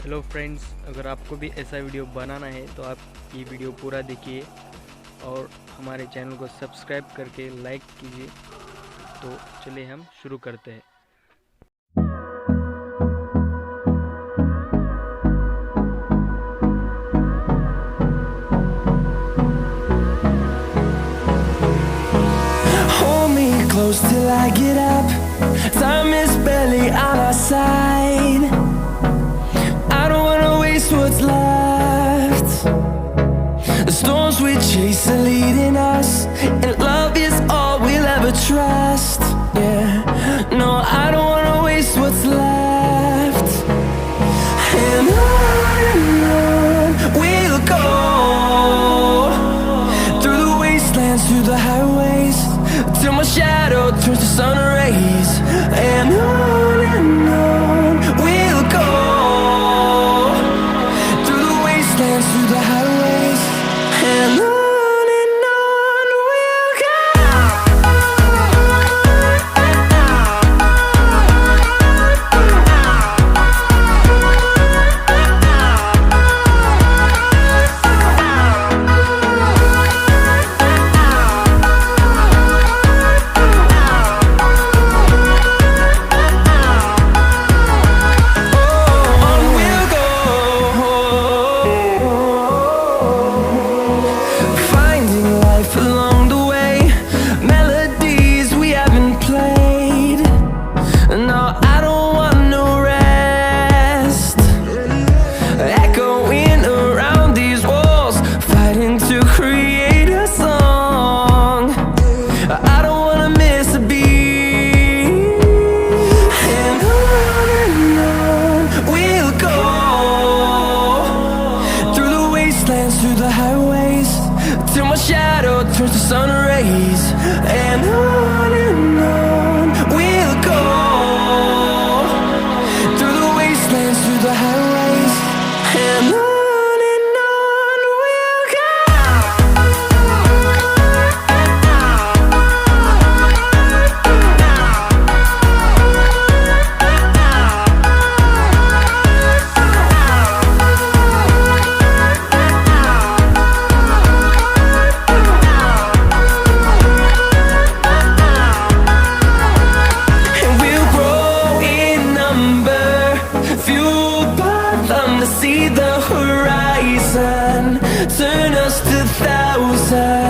Hello friends, अगर आपको भी ऐसा वीडियो बनाना है तो आप ये वीडियो पूरा देखिए और हमारे चैनल को सब्सक्राइब करके लाइक कीजिए। तो चलिए हम शुरू करते हैं। Hold me close till I get up. Time is barely on our side. I don't wanna waste what's left. The storms we chase are leading us, and love is all we'll ever trust. Yeah, no, I don't wanna waste what's left. And on we'll go, through the wastelands, through the highways, till my shadow turns to sun rays. And on we'll go, through the wastelands, through the highways, and on we'll go. Along the way, melodies we haven't played. No, I don't want no rest. Echoing around these walls, fighting to create a song. I don't wanna miss a beat. And on we'll go, through the wastelands, through the highways, till my shadow turns to sun rays. And on we'll go, through the wastelands, through the highways, and on we'll go. See the horizon, turn us to thousands.